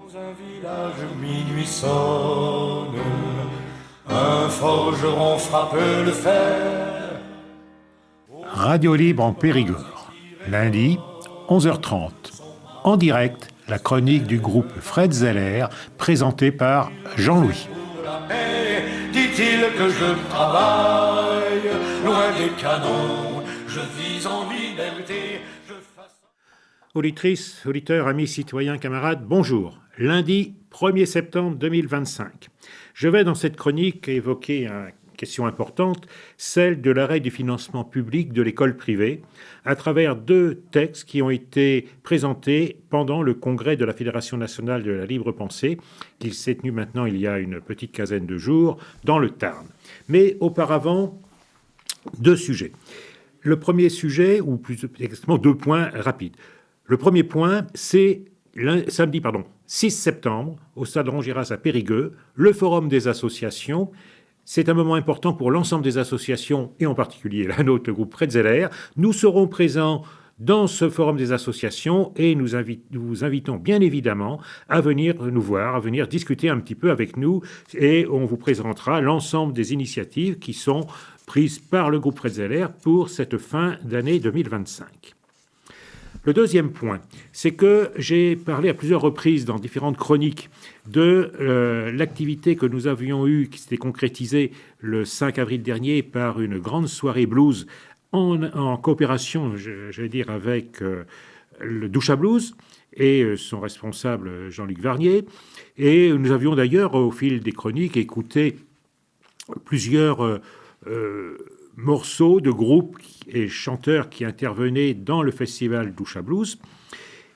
Dans un village, minuit sonne, un forgeron frappe le fer. Radio Libre en Périgord, lundi, 11h30. En direct, la chronique du groupe Fred Zeller, présentée par Jean-Louis. Pour la paix, dit-il que je travaille, loin des canons, je vis en liberté. Auditrices, auditeurs, amis, citoyens, camarades, bonjour. Lundi 1er septembre 2025. Je vais dans cette chronique évoquer une question importante, celle de l'arrêt du financement public de l'école privée, à travers deux textes qui ont été présentés pendant le congrès de la Fédération nationale de la libre pensée, qui s'est tenu maintenant il y a une petite quinzaine de jours, dans le Tarn. Mais auparavant, deux sujets. Le premier sujet, ou plus exactement deux points rapides. Le premier point, c'est samedi 6 septembre, au Stade Rongiras à Périgueux, le Forum des associations. C'est un moment important pour l'ensemble des associations, et en particulier la nôtre, le groupe Fred Zeller. Nous serons présents dans ce Forum des associations et nous vous invitons bien évidemment à venir nous voir, à venir discuter un petit peu avec nous, et on vous présentera l'ensemble des initiatives qui sont prises par le groupe Fred Zeller pour cette fin d'année 2025. Le deuxième point, c'est que j'ai parlé à plusieurs reprises dans différentes chroniques de l'activité que nous avions eue, qui s'était concrétisée le 5 avril dernier par une grande soirée blues en coopération, je vais dire, avec le Doucha Blues et son responsable Jean-Luc Varnier. Et nous avions d'ailleurs, au fil des chroniques, écouté plusieurs morceaux de groupes et chanteurs qui intervenaient dans le festival Doucha Blues.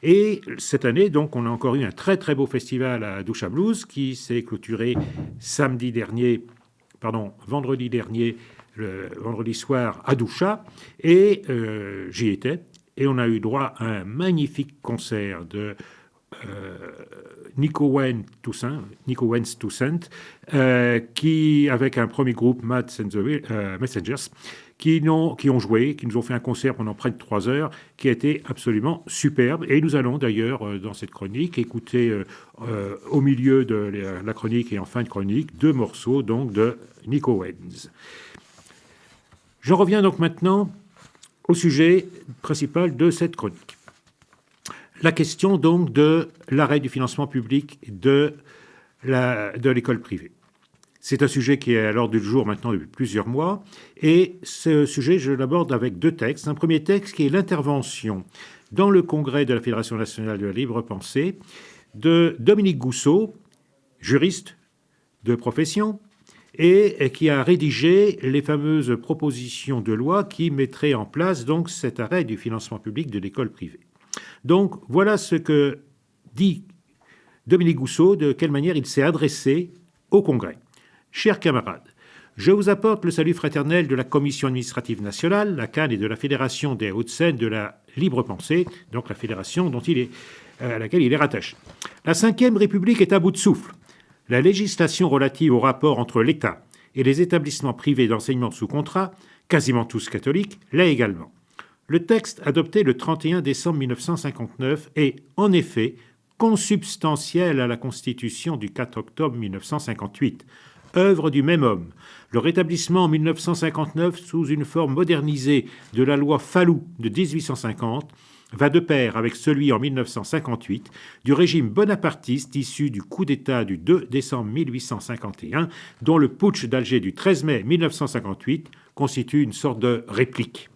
Et cette année, donc, on a encore eu un très très beau festival à Doucha Blues qui s'est clôturé vendredi dernier, le vendredi soir à Doucha. Et j'y étais. Et on a eu droit à un magnifique concert de Nico Wens Toussaint, qui, avec un premier groupe, Mad Messengers, qui nous ont fait un concert pendant près de 3 heures, qui a été absolument superbe. Et nous allons d'ailleurs, dans cette chronique, écouter au milieu de la chronique et en fin de chronique, 2 morceaux donc, de Nico Wens. J'en reviens donc maintenant au sujet principal de cette chronique. La question donc de l'arrêt du financement public de l'école privée. C'est un sujet qui est à l'ordre du jour maintenant depuis plusieurs mois. Et ce sujet, je l'aborde avec 2 textes. Un premier texte qui est l'intervention dans le congrès de la Fédération nationale de la libre pensée de Dominique Gousseau, juriste de profession, et qui a rédigé les fameuses propositions de loi qui mettraient en place donc cet arrêt du financement public de l'école privée. Donc, voilà ce que dit Dominique Gousseau, de quelle manière il s'est adressé au Congrès. Chers camarades, je vous apporte le salut fraternel de la Commission administrative nationale, la CAN, et de la Fédération des Hauts-de-Seine de la libre pensée, donc la fédération à laquelle il est rattaché. La Ve République est à bout de souffle. La législation relative au rapport entre l'État et les établissements privés d'enseignement sous contrat, quasiment tous catholiques, l'est également. Le texte adopté le 31 décembre 1959 est, en effet, consubstantiel à la Constitution du 4 octobre 1958, œuvre du même homme. Le rétablissement en 1959 sous une forme modernisée de la loi Fallou de 1850 va de pair avec celui en 1958 du régime bonapartiste issu du coup d'État du 2 décembre 1851, dont le putsch d'Alger du 13 mai 1958 constitue une sorte de réplique.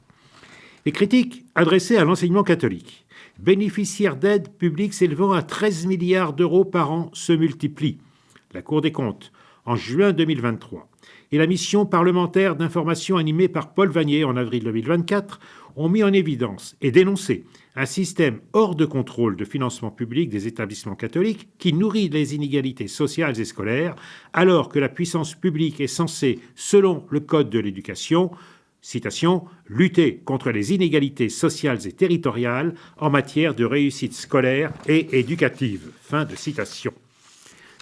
Les critiques adressées à l'enseignement catholique, bénéficiaires d'aides publiques s'élevant à 13 milliards d'euros par an, se multiplient. La Cour des comptes, en juin 2023, et la mission parlementaire d'information animée par Paul Vanier en avril 2024 ont mis en évidence et dénoncé un système hors de contrôle de financement public des établissements catholiques qui nourrit les inégalités sociales et scolaires, alors que la puissance publique est censée, selon le Code de l'éducation, citation, « lutter contre les inégalités sociales et territoriales en matière de réussite scolaire et éducative ». Fin de citation.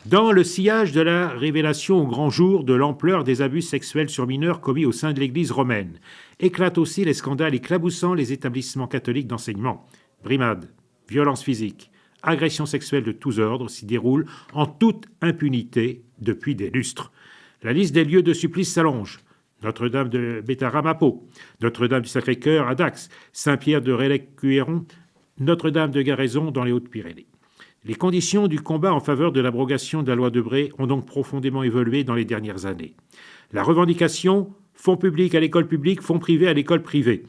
Dans le sillage de la révélation au grand jour de l'ampleur des abus sexuels sur mineurs commis au sein de l'Église romaine, éclatent aussi les scandales éclaboussant les établissements catholiques d'enseignement. Brimades, violences physiques, agressions sexuelles de tous ordres s'y déroulent en toute impunité depuis des lustres. La liste des lieux de supplice s'allonge. Notre-Dame de Bétaramapo, Notre-Dame du Sacré-Cœur à Dax, Saint-Pierre de Rélec-Cuéron, Notre-Dame de Garaison dans les Hautes-Pyrénées. Les conditions du combat en faveur de l'abrogation de la loi Debré ont donc profondément évolué dans les dernières années. La revendication « fonds publics à l'école publique, fonds privés à l'école privée »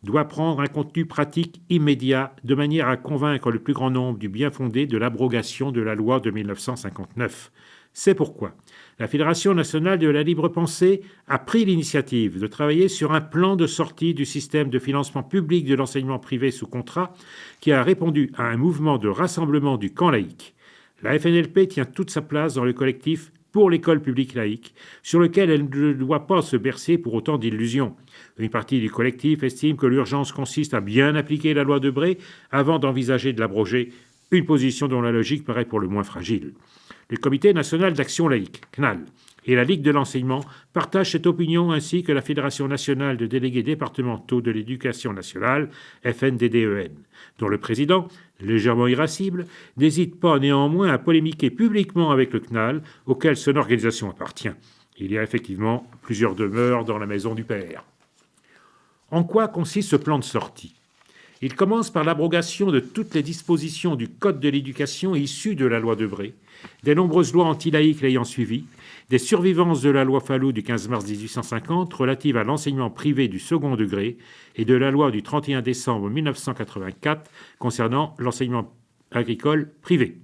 doit prendre un contenu pratique immédiat de manière à convaincre le plus grand nombre du bien fondé de l'abrogation de la loi de 1959. C'est pourquoi la Fédération nationale de la libre pensée a pris l'initiative de travailler sur un plan de sortie du système de financement public de l'enseignement privé sous contrat qui a répondu à un mouvement de rassemblement du camp laïque. La FNLP tient toute sa place dans le collectif pour l'école publique laïque, sur lequel elle ne doit pas se bercer pour autant d'illusions. Une partie du collectif estime que l'urgence consiste à bien appliquer la loi Debré avant d'envisager de l'abroger, une position dont la logique paraît pour le moins fragile. Le Comité national d'action laïque, CNAL, et la Ligue de l'enseignement partagent cette opinion ainsi que la Fédération nationale de délégués départementaux de l'éducation nationale, FNDDEN, dont le président, légèrement irascible, n'hésite pas néanmoins à polémiquer publiquement avec le CNAL, auquel son organisation appartient. Il y a effectivement plusieurs demeures dans la maison du père. En quoi consiste ce plan de sortie ? Il commence par l'abrogation de toutes les dispositions du Code de l'éducation issues de la loi Debré, des nombreuses lois anti-laïques l'ayant suivi, des survivances de la loi Fallou du 15 mars 1850 relative à l'enseignement privé du second degré et de la loi du 31 décembre 1984 concernant l'enseignement agricole privé.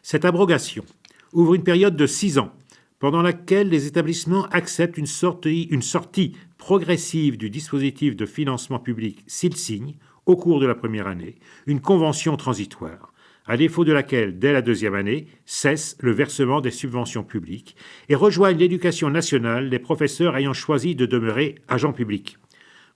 Cette abrogation ouvre une période de 6 ans, pendant laquelle les établissements acceptent une sortie progressive du dispositif de financement public s'ils signent, au cours de la première année, une convention transitoire, à défaut de laquelle, dès la deuxième année, cesse le versement des subventions publiques et rejoignent l'éducation nationale les professeurs ayant choisi de demeurer agents publics.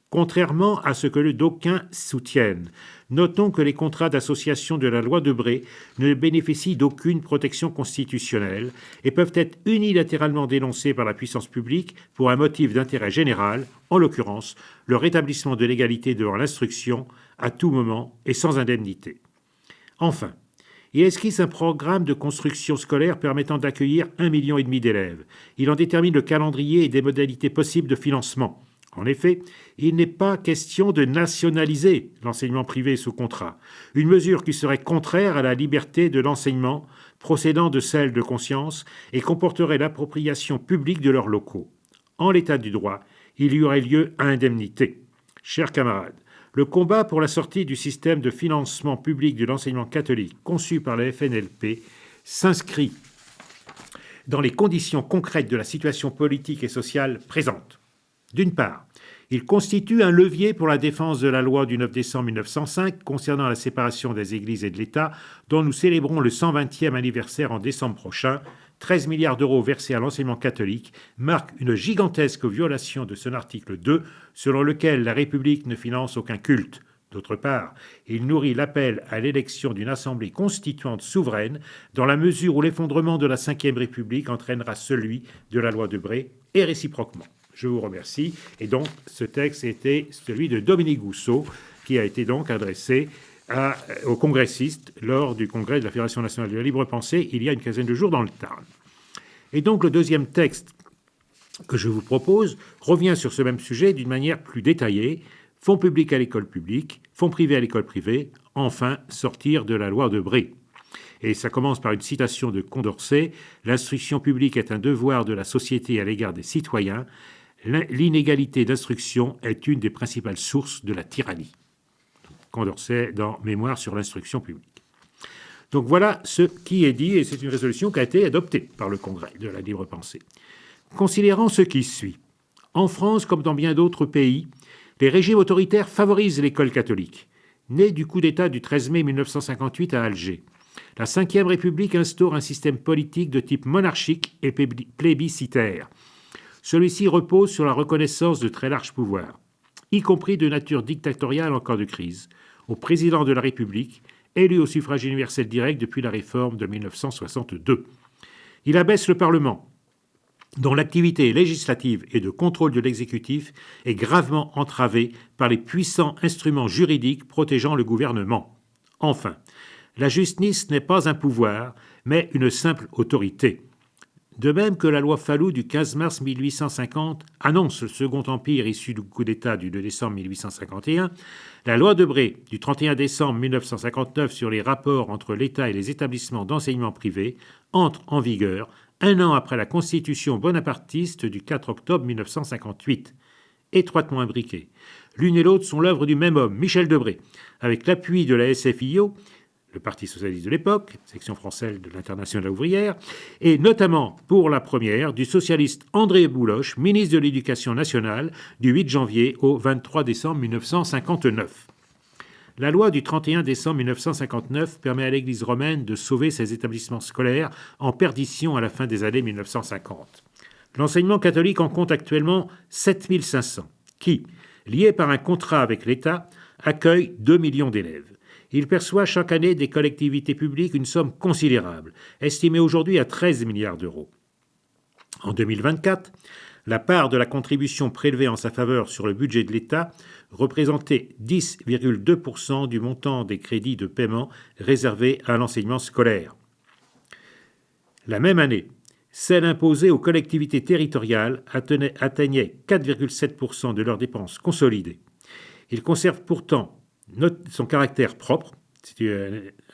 Contrairement à ce que d'aucuns soutiennent, notons que les contrats d'association de la loi Debré ne bénéficient d'aucune protection constitutionnelle et peuvent être unilatéralement dénoncés par la puissance publique pour un motif d'intérêt général, en l'occurrence le rétablissement de l'égalité devant l'instruction à tout moment et sans indemnité. Enfin, il esquisse un programme de construction scolaire permettant d'accueillir 1,5 million d'élèves. Il en détermine le calendrier et des modalités possibles de financement. En effet, il n'est pas question de nationaliser l'enseignement privé sous contrat, une mesure qui serait contraire à la liberté de l'enseignement, procédant de celle de conscience, et comporterait l'appropriation publique de leurs locaux. En l'état du droit, il y aurait lieu à indemnité. Chers camarades, le combat pour la sortie du système de financement public de l'enseignement catholique conçu par la FNLP s'inscrit dans les conditions concrètes de la situation politique et sociale présente. D'une part, il constitue un levier pour la défense de la loi du 9 décembre 1905 concernant la séparation des Églises et de l'État, dont nous célébrons le 120e anniversaire en décembre prochain. 13 milliards d'euros versés à l'enseignement catholique marquent une gigantesque violation de son article 2, selon lequel la République ne finance aucun culte. D'autre part, il nourrit l'appel à l'élection d'une assemblée constituante souveraine, dans la mesure où l'effondrement de la Ve République entraînera celui de la loi Debré, et réciproquement. Je vous remercie. Et donc, ce texte était celui de Dominique Gousseau, qui a été donc adressé aux congressistes lors du congrès de la Fédération nationale de la libre pensée, il y a une quinzaine de jours dans le Tarn. Et donc, le deuxième texte que je vous propose revient sur ce même sujet d'une manière plus détaillée. Fonds publics à l'école publique, fonds privés à l'école privée, enfin sortir de la loi Debré. Et ça commence par une citation de Condorcet. « L'instruction publique est un devoir de la société à l'égard des citoyens. L'inégalité d'instruction est une des principales sources de la tyrannie. » Condorcet dans Mémoire sur l'instruction publique. Donc voilà ce qui est dit, et c'est une résolution qui a été adoptée par le Congrès de la libre pensée. Considérant ce qui suit, en France comme dans bien d'autres pays, les régimes autoritaires favorisent l'école catholique. Née du coup d'État du 13 mai 1958 à Alger, la Ve République instaure un système politique de type monarchique et plébiscitaire. Celui-ci repose sur la reconnaissance de très larges pouvoirs, y compris de nature dictatoriale en cas de crise, au président de la République, élu au suffrage universel direct depuis la réforme de 1962. Il abaisse le Parlement, dont l'activité législative et de contrôle de l'exécutif est gravement entravée par les puissants instruments juridiques protégeant le gouvernement. Enfin, La justice n'est pas un pouvoir, mais une simple autorité. De même que la loi Fallou du 15 mars 1850 annonce le Second Empire issu du coup d'État du 2 décembre 1851, la loi Debré du 31 décembre 1959 sur les rapports entre l'État et les établissements d'enseignement privé entre en vigueur un an après la constitution bonapartiste du 4 octobre 1958. Étroitement imbriquées. L'une et l'autre sont l'œuvre du même homme, Michel Debré, avec l'appui de la SFIO, le Parti socialiste de l'époque, section française de l'Internationale ouvrière, et notamment, pour la première, du socialiste André Bouloche, ministre de l'Éducation nationale, du 8 janvier au 23 décembre 1959. La loi du 31 décembre 1959 permet à l'Église romaine de sauver ses établissements scolaires en perdition à la fin des années 1950. L'enseignement catholique en compte actuellement 7500, qui, liés par un contrat avec l'État, accueillent 2 millions d'élèves. Il perçoit chaque année des collectivités publiques une somme considérable, estimée aujourd'hui à 13 milliards d'euros. En 2024, la part de la contribution prélevée en sa faveur sur le budget de l'État représentait 10,2% du montant des crédits de paiement réservés à l'enseignement scolaire. La même année, celle imposée aux collectivités territoriales atteignait 4,7% de leurs dépenses consolidées. Il conserve pourtant son caractère propre, c'est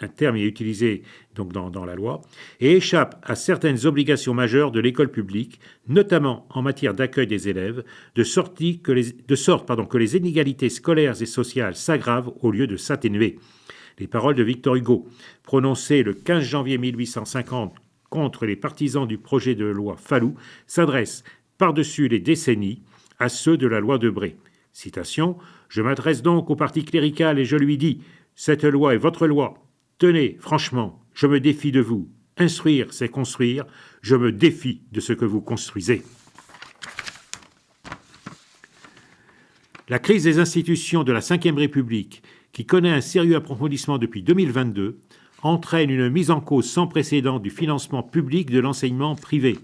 un terme qui est utilisé donc dans la loi, et échappe à certaines obligations majeures de l'école publique, notamment en matière d'accueil des élèves, de sorte que les inégalités scolaires et sociales s'aggravent au lieu de s'atténuer. Les paroles de Victor Hugo, prononcées le 15 janvier 1850 contre les partisans du projet de loi Fallou, s'adressent par-dessus les décennies à ceux de la loi Debré. Citation, « Je m'adresse donc au parti clérical et je lui dis, cette loi est votre loi. Tenez, franchement, je me défie de vous. Instruire, c'est construire. Je me défie de ce que vous construisez. » La crise des institutions de la Ve République, qui connaît un sérieux approfondissement depuis 2022, entraîne une mise en cause sans précédent du financement public de l'enseignement privé.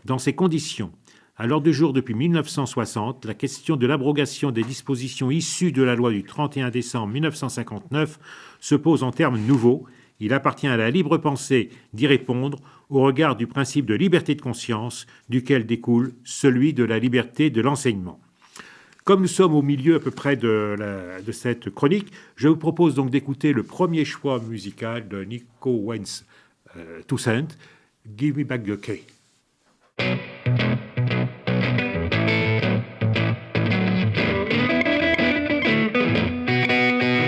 Dans ces conditions, à l'ordre du jour depuis 1960, la question de l'abrogation des dispositions issues de la loi du 31 décembre 1959 se pose en termes nouveaux. Il appartient à la libre pensée d'y répondre au regard du principe de liberté de conscience, duquel découle celui de la liberté de l'enseignement. Comme nous sommes au milieu à peu près de cette chronique, je vous propose donc d'écouter le premier choix musical de Nico Wens Toussaint, « Give Me Back the Key ».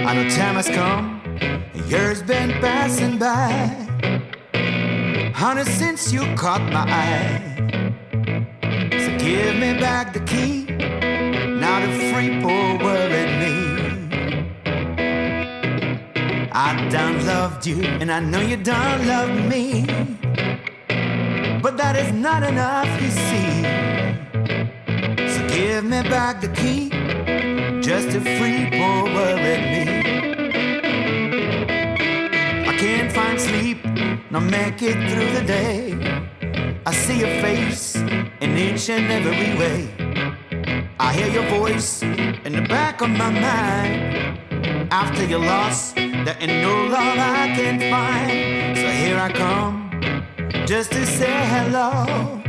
I know time has come, and years been passing by, honey, since you caught my eye. So give me back the key, now the free poor worried me. I done loved you, and I know you done love me, but that is not enough, you see. So give me back the key, just to free poor worried me. I can't find sleep, nor make it through the day. I see your face in each and every way. I hear your voice in the back of my mind. After your loss, there ain't no love I can find. So here I come, just to say hello.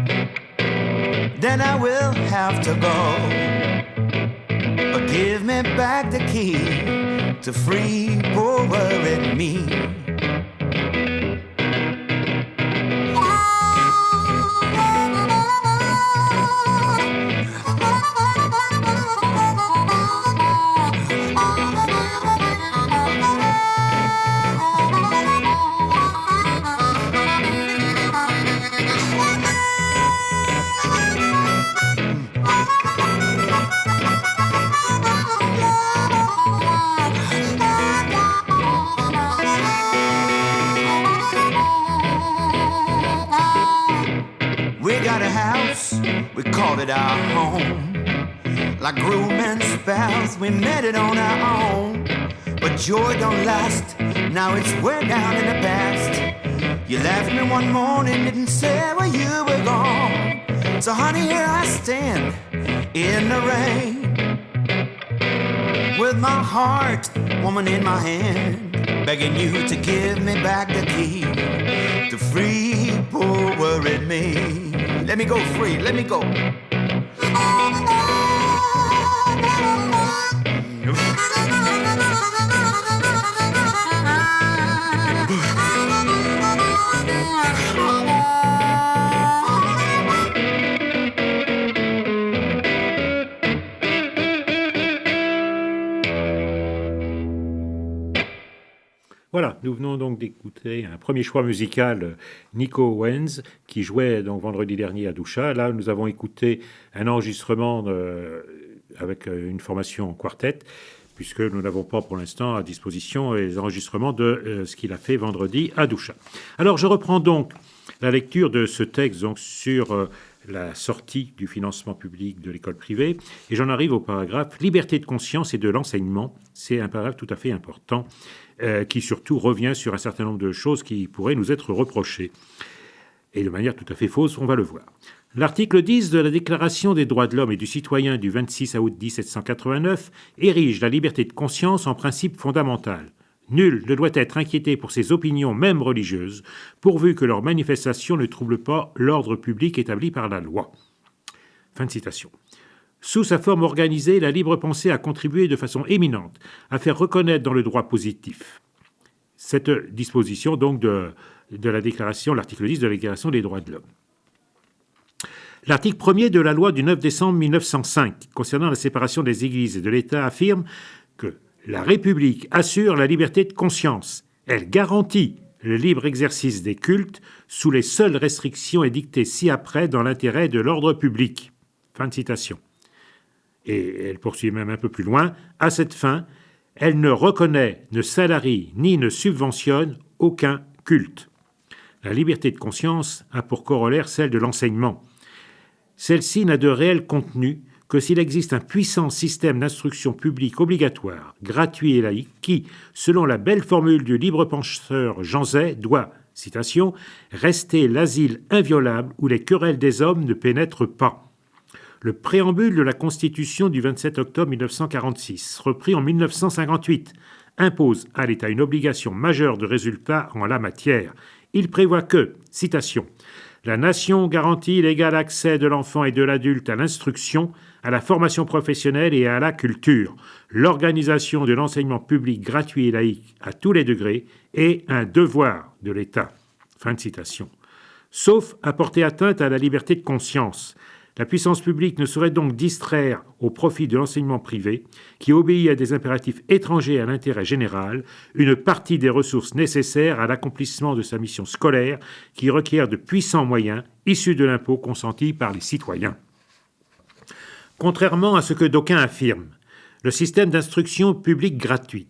Then I will have to go. But give me back the key to free poor worried me. We called it our home. Like groom and spouse, we met it on our own. But joy don't last, now it's way down in the past. You left me one morning, didn't say where you were gone. So honey, here I stand in the rain, with my heart, woman, in my hand. begging you to give me back the key to free poor worried me. Let me go free, let me go. Voilà, nous venons donc d'écouter un premier choix musical, Nico Owens, qui jouait donc vendredi dernier à Doucha. Là, nous avons écouté un enregistrement avec une formation en quartet, puisque nous n'avons pas pour l'instant à disposition les enregistrements de ce qu'il a fait vendredi à Doucha. Alors, je reprends donc la lecture de ce texte donc, sur la sortie du financement public de l'école privée, et j'en arrive au paragraphe « Liberté de conscience et de l'enseignement ». C'est un paragraphe tout à fait important, qui surtout revient sur un certain nombre de choses qui pourraient nous être reprochées. Et de manière tout à fait fausse, on va le voir. L'article 10 de la Déclaration des droits de l'homme et du citoyen du 26 août 1789 érige la liberté de conscience en principe fondamental. Nul ne doit être inquiété pour ses opinions, même religieuses, pourvu que leurs manifestations ne troublent pas l'ordre public établi par la loi. Fin de citation. Sous sa forme organisée, la libre pensée a contribué de façon éminente à faire reconnaître dans le droit positif cette disposition donc de la déclaration, l'article 10 de la Déclaration des droits de l'homme. L'article 1er de la loi du 9 décembre 1905 concernant la séparation des églises et de l'État affirme que la République assure la liberté de conscience. Elle garantit le libre exercice des cultes sous les seules restrictions édictées ci-après dans l'intérêt de l'ordre public. Fin de citation. Et elle poursuit même un peu plus loin, à cette fin, elle ne reconnaît, ne salarie ni ne subventionne aucun culte. La liberté de conscience a pour corollaire celle de l'enseignement. Celle-ci n'a de réel contenu que s'il existe un puissant système d'instruction publique obligatoire, gratuit et laïque, qui, selon la belle formule du libre penseur Jean Zay, doit, citation, « rester l'asile inviolable où les querelles des hommes ne pénètrent pas ». Le préambule de la Constitution du 27 octobre 1946, repris en 1958, impose à l'État une obligation majeure de résultat en la matière. Il prévoit que, citation, « la nation garantit l'égal accès de l'enfant et de l'adulte à l'instruction, à la formation professionnelle et à la culture, l'organisation de l'enseignement public gratuit et laïque à tous les degrés est un devoir de l'État. » Fin de citation. Sauf à porter atteinte à la liberté de conscience. La puissance publique ne saurait donc distraire au profit de l'enseignement privé, qui obéit à des impératifs étrangers à l'intérêt général, une partie des ressources nécessaires à l'accomplissement de sa mission scolaire, qui requiert de puissants moyens issus de l'impôt consenti par les citoyens. Contrairement à ce que d'aucuns affirment, le système d'instruction publique gratuite,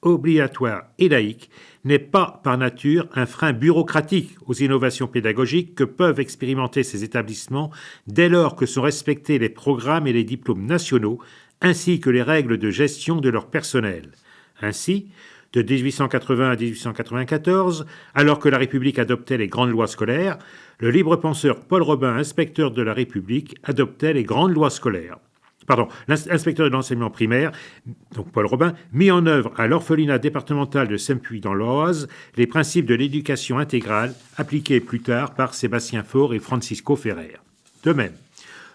obligatoire et laïque n'est pas par nature un frein bureaucratique aux innovations pédagogiques que peuvent expérimenter ces établissements dès lors que sont respectés les programmes et les diplômes nationaux ainsi que les règles de gestion de leur personnel. Ainsi, de 1880 à 1894, alors que la République adoptait les grandes lois scolaires, le libre-penseur Paul Robin, inspecteur de la République, adoptait les grandes lois scolaires. L'inspecteur de l'enseignement primaire, donc Paul Robin, mit en œuvre à l'orphelinat départemental de Sempuy dans l'Oise les principes de l'éducation intégrale appliqués plus tard par Sébastien Faure et Francisco Ferrer. De même,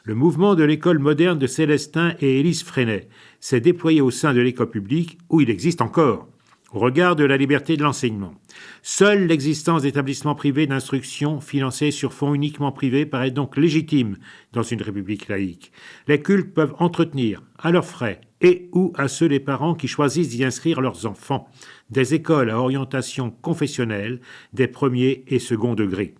le mouvement de l'école moderne de Célestin et Élise Freinet s'est déployé au sein de l'école publique où il existe encore, au regard de la liberté de l'enseignement. Seule l'existence d'établissements privés d'instruction financés sur fonds uniquement privés paraît donc légitime dans une république laïque. Les cultes peuvent entretenir, à leurs frais et ou à ceux des parents qui choisissent d'y inscrire leurs enfants, des écoles à orientation confessionnelle des premiers et second degrés.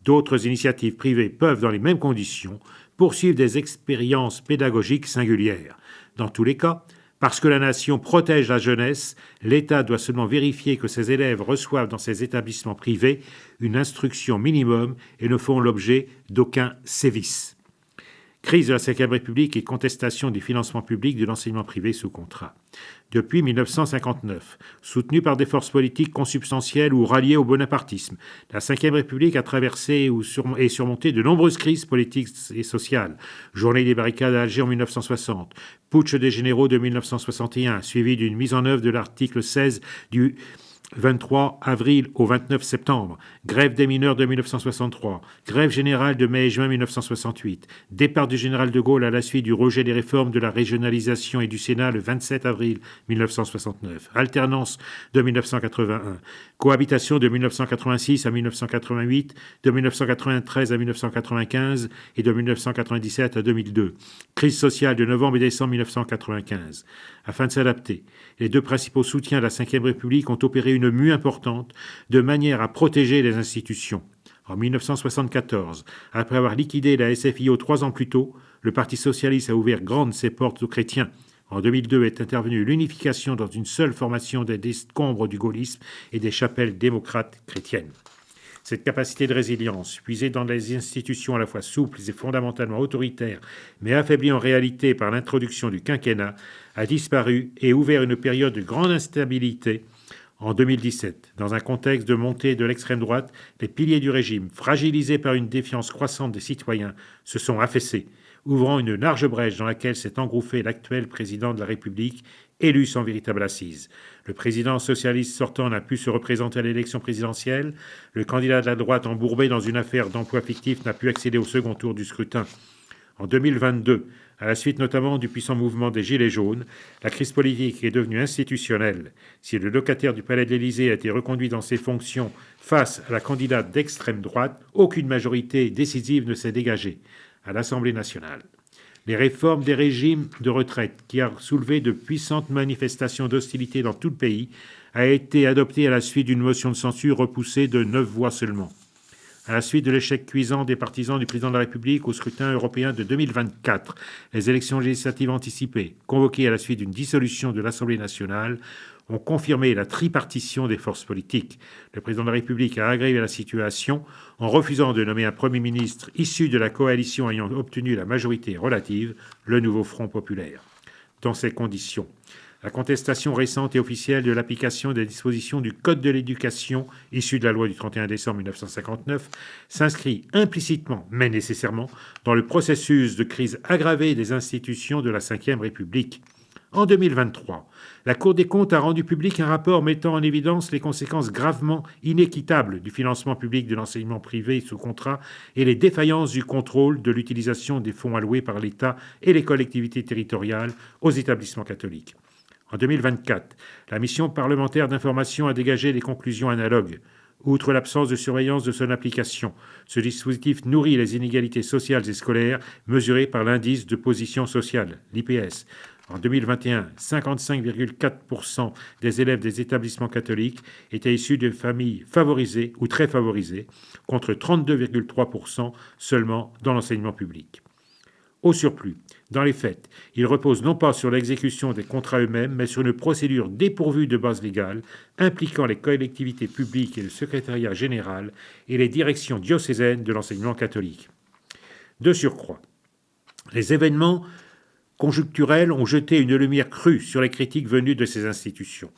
D'autres initiatives privées peuvent, dans les mêmes conditions, poursuivre des expériences pédagogiques singulières. Dans tous les cas, parce que la nation protège la jeunesse, l'État doit seulement vérifier que ses élèves reçoivent dans ces établissements privés une instruction minimum et ne font l'objet d'aucun sévice. Crise de la Ve République et contestation du financement public de l'enseignement privé sous contrat. Depuis 1959, soutenue par des forces politiques consubstantielles ou ralliées au bonapartisme, la Ve République a traversé et surmonté de nombreuses crises politiques et sociales. Journée des barricades à Alger en 1960, putsch des généraux de 1961, suivi d'une mise en œuvre de l'article 16 du 23 avril au 29 septembre, grève des mineurs de 1963, grève générale de mai et juin 1968, départ du général de Gaulle à la suite du rejet des réformes de la régionalisation et du Sénat le 27 avril 1969, alternance de 1981, cohabitation de 1986 à 1988, de 1993 à 1995 et de 1997 à 2002, crise sociale de novembre et décembre 1995. Afin de s'adapter, les deux principaux soutiens de la Ve République ont opéré une mue importante de manière à protéger les institutions. En 1974, après avoir liquidé la SFIO 3 ans plus tôt, le Parti socialiste a ouvert grandes ses portes aux chrétiens. En 2002 est intervenue l'unification dans une seule formation des décombres du gaullisme et des chapelles démocrates chrétiennes. Cette capacité de résilience, puisée dans des institutions à la fois souples et fondamentalement autoritaires, mais affaiblie en réalité par l'introduction du quinquennat, a disparu et ouvert une période de grande instabilité en 2017. Dans un contexte de montée de l'extrême droite, les piliers du régime, fragilisés par une défiance croissante des citoyens, se sont affaissés, ouvrant une large brèche dans laquelle s'est engouffré l'actuel président de la République, élu sans véritable assise. Le président socialiste sortant n'a pu se représenter à l'élection présidentielle. Le candidat de la droite, embourbé dans une affaire d'emploi fictif, n'a pu accéder au second tour du scrutin. En 2022, à la suite notamment du puissant mouvement des Gilets jaunes, la crise politique est devenue institutionnelle. Si le locataire du Palais de l'Élysée a été reconduit dans ses fonctions face à la candidate d'extrême droite, aucune majorité décisive ne s'est dégagée à l'Assemblée nationale. Les réformes des régimes de retraite, qui a soulevé de puissantes manifestations d'hostilité dans tout le pays, a été adoptée à la suite d'une motion de censure repoussée de 9 voix seulement. À la suite de l'échec cuisant des partisans du président de la République au scrutin européen de 2024, les élections législatives anticipées, convoquées à la suite d'une dissolution de l'Assemblée nationale, ont confirmé la tripartition des forces politiques. Le président de la République a aggravé la situation en refusant de nommer un Premier ministre issu de la coalition ayant obtenu la majorité relative, le nouveau Front populaire. Dans ces conditions, la contestation récente et officielle de l'application des dispositions du Code de l'éducation issu de la loi du 31 décembre 1959 s'inscrit implicitement, mais nécessairement, dans le processus de crise aggravée des institutions de la Ve République. En 2023, la Cour des comptes a rendu public un rapport mettant en évidence les conséquences gravement inéquitables du financement public de l'enseignement privé sous contrat et les défaillances du contrôle de l'utilisation des fonds alloués par l'État et les collectivités territoriales aux établissements catholiques. En 2024, la mission parlementaire d'information a dégagé des conclusions analogues. Outre l'absence de surveillance de son application, ce dispositif nourrit les inégalités sociales et scolaires mesurées par l'indice de position sociale, l'IPS. En 2021, 55,4% des élèves des établissements catholiques étaient issus de familles favorisées ou très favorisées, contre 32,3% seulement dans l'enseignement public. Au surplus, dans les faits, il repose non pas sur l'exécution des contrats eux-mêmes, mais sur une procédure dépourvue de base légale, impliquant les collectivités publiques et le secrétariat général et les directions diocésaines de l'enseignement catholique. De surcroît, les événements conjoncturels ont jeté une lumière crue sur les critiques venues de ces institutions.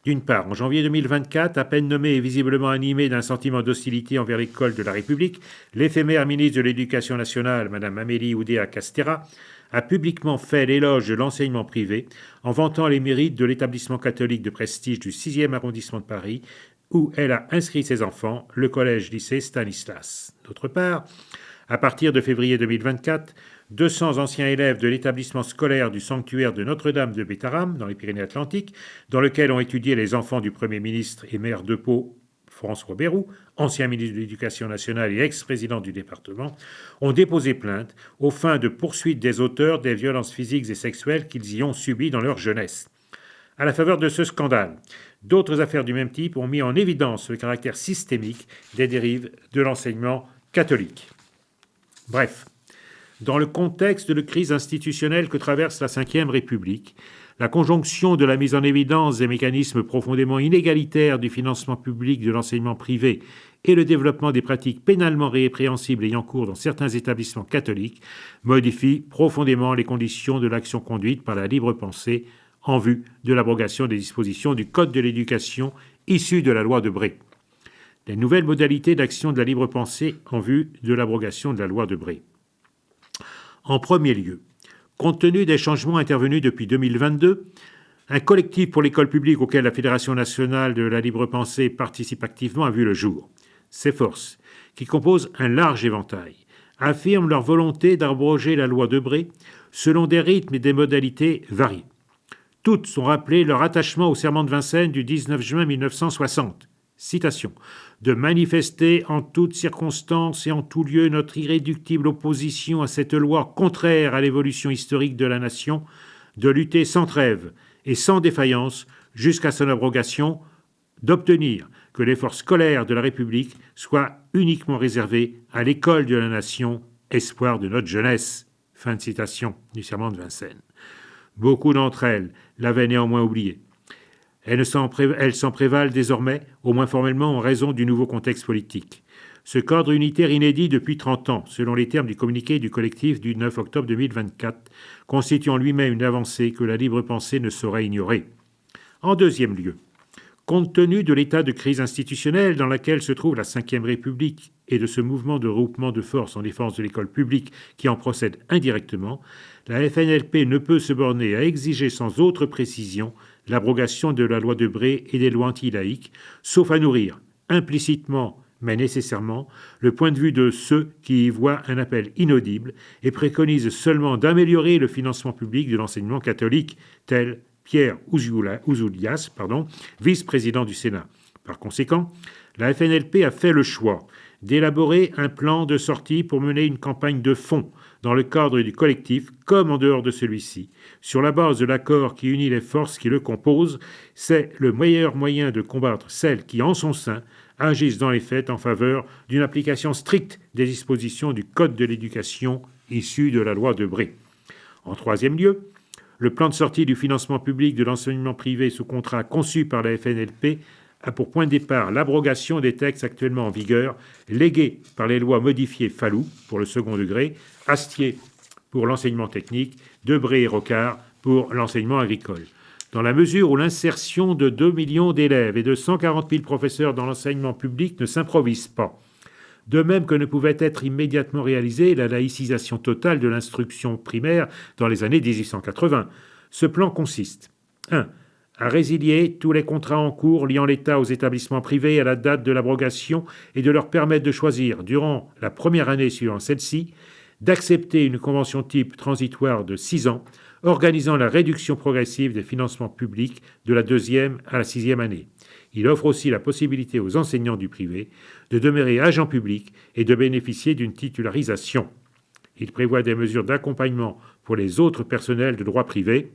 D'une part, en janvier 2024, à peine nommé et visiblement animé d'un sentiment d'hostilité envers l'école de la République, l'éphémère ministre de l'Éducation nationale, Mme Amélie Oudéa-Castéra, a publiquement fait l'éloge de l'enseignement privé en vantant les mérites de l'établissement catholique de prestige du 6e arrondissement de Paris, où elle a inscrit ses enfants, le collège-lycée Stanislas. D'autre part, à partir de février 2024, 200 anciens élèves de l'établissement scolaire du sanctuaire de Notre-Dame de Bétarame, dans les Pyrénées-Atlantiques, dans lequel ont étudié les enfants du Premier ministre et maire de Pau, François Bayrou, ancien ministre de l'Éducation nationale et ex-président du département, ont déposé plainte aux fins de poursuite des auteurs des violences physiques et sexuelles qu'ils y ont subies dans leur jeunesse. À la faveur de ce scandale, d'autres affaires du même type ont mis en évidence le caractère systémique des dérives de l'enseignement catholique. Bref, dans le contexte de crise institutionnelle que traverse la Ve République, la conjonction de la mise en évidence des mécanismes profondément inégalitaires du financement public de l'enseignement privé et le développement des pratiques pénalement répréhensibles ayant cours dans certains établissements catholiques modifie profondément les conditions de l'action conduite par la libre pensée en vue de l'abrogation des dispositions du Code de l'éducation issues de la loi de Bray. Les nouvelles modalités d'action de la libre pensée en vue de l'abrogation de la loi de Bray. En premier lieu, compte tenu des changements intervenus depuis 2022, Un collectif pour l'école publique auquel la Fédération nationale de la libre pensée participe activement a vu le jour. Ces forces, qui composent un large éventail, affirment leur volonté d'abroger la loi Debré selon des rythmes et des modalités variés. Toutes ont rappelé leur attachement au serment de Vincennes du 19 juin 1960. Citation. « De manifester en toutes circonstances et en tout lieu notre irréductible opposition à cette loi contraire à l'évolution historique de la nation, de lutter sans trêve et sans défaillance jusqu'à son abrogation, d'obtenir que l'effort scolaire de la République soit uniquement réservé à l'école de la nation, espoir de notre jeunesse. » Fin de citation du serment de Vincennes. Beaucoup d'entre elles l'avaient néanmoins oublié. Elles s'en prévalent désormais, au moins formellement, en raison du nouveau contexte politique. Ce cadre unitaire inédit depuis 30 ans, selon les termes du communiqué du collectif du 9 octobre 2024, constitue en lui-même une avancée que la libre pensée ne saurait ignorer. En deuxième lieu, compte tenu de l'état de crise institutionnelle dans laquelle se trouve la Ve République et de ce mouvement de regroupement de forces en défense de l'école publique qui en procède indirectement, la FNLP ne peut se borner à exiger sans autre précision l'abrogation de la loi Debré et des lois anti-laïques, sauf à nourrir, implicitement mais nécessairement, le point de vue de ceux qui y voient un appel inaudible et préconisent seulement d'améliorer le financement public de l'enseignement catholique, tel Pierre Ouzoulias, vice-président du Sénat. Par conséquent, la FNLP a fait le choix d'élaborer un plan de sortie pour mener une campagne de fond dans le cadre du collectif comme en dehors de celui-ci. Sur la base de l'accord qui unit les forces qui le composent, c'est le meilleur moyen de combattre celles qui, en son sein, agissent dans les faits en faveur d'une application stricte des dispositions du Code de l'éducation issues de la loi Debré. En troisième lieu, le plan de sortie du financement public de l'enseignement privé sous contrat conçu par la FNLP a pour point de départ l'abrogation des textes actuellement en vigueur, légués par les lois modifiées Fallou pour le second degré, Astier pour l'enseignement technique, Debré et Rocard pour l'enseignement agricole. Dans la mesure où l'insertion de 2 millions d'élèves et de 140 000 professeurs dans l'enseignement public ne s'improvise pas, de même que ne pouvait être immédiatement réalisée la laïcisation totale de l'instruction primaire dans les années 1880. Ce plan consiste 1. À résilier tous les contrats en cours liant l'État aux établissements privés à la date de l'abrogation et de leur permettre de choisir, durant la première année suivant celle-ci, d'accepter une convention type transitoire de 6 ans, organisant la réduction progressive des financements publics de la 2e à la 6e année. Il offre aussi la possibilité aux enseignants du privé de demeurer agents publics et de bénéficier d'une titularisation. Il prévoit des mesures d'accompagnement pour les autres personnels de droit privé.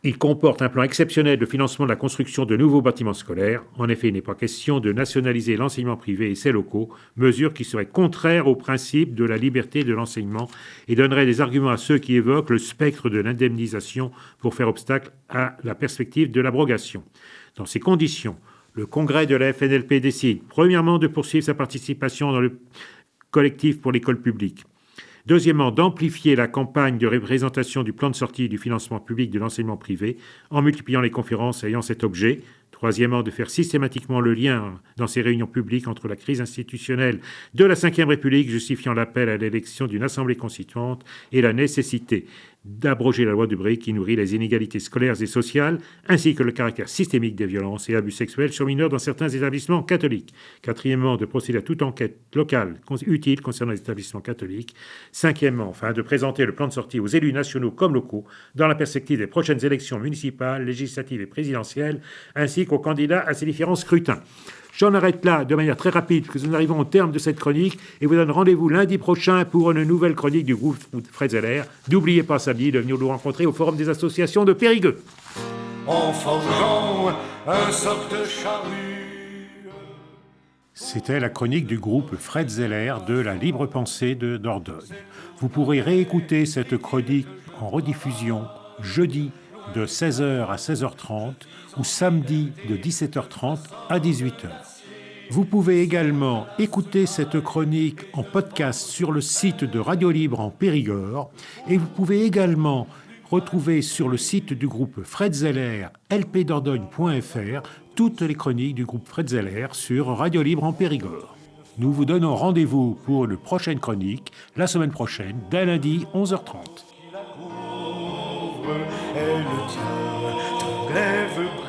Il comporte un plan exceptionnel de financement de la construction de nouveaux bâtiments scolaires. En effet, il n'est pas question de nationaliser l'enseignement privé et ses locaux, mesure qui serait contraire au principe de la liberté de l'enseignement et donnerait des arguments à ceux qui évoquent le spectre de l'indemnisation pour faire obstacle à la perspective de l'abrogation. Dans ces conditions, le Congrès de la FNLP décide, premièrement, de poursuivre sa participation dans le collectif pour l'école publique. Deuxièmement, d'amplifier la campagne de représentation du plan de sortie du financement public de l'enseignement privé en multipliant les conférences ayant cet objet. Troisièmement, de faire systématiquement le lien dans ces réunions publiques entre la crise institutionnelle de la Ve République justifiant l'appel à l'élection d'une assemblée constituante et la nécessité d'abroger la loi Debré qui nourrit les inégalités scolaires et sociales, ainsi que le caractère systémique des violences et abus sexuels sur mineurs dans certains établissements catholiques. Quatrièmement, de procéder à toute enquête locale utile concernant les établissements catholiques. Cinquièmement, enfin, de présenter le plan de sortie aux élus nationaux comme locaux dans la perspective des prochaines élections municipales, législatives et présidentielles, ainsi qu'aux candidats à ces différents scrutins. J'en arrête là de manière très rapide, parce que nous arrivons au terme de cette chronique, et vous donne rendez-vous lundi prochain pour une nouvelle chronique du groupe Fred Zeller. N'oubliez pas samedi de venir nous rencontrer au Forum des associations de Périgueux. En forgeant un soc de charrue. C'était la chronique du groupe Fred Zeller de la Libre Pensée de Dordogne. Vous pourrez réécouter cette chronique en rediffusion jeudi de 16h à 16h30 ou samedi de 17h30 à 18h. Vous pouvez également écouter cette chronique en podcast sur le site de Radio Libre en Périgord et vous pouvez également retrouver sur le site du groupe Fred Zeller, lpdordogne.fr, toutes les chroniques du groupe Fred Zeller sur Radio Libre en Périgord. Nous vous donnons rendez-vous pour une prochaine chronique, la semaine prochaine, dès lundi, 11h30. pauvre est le tien. Ton glaive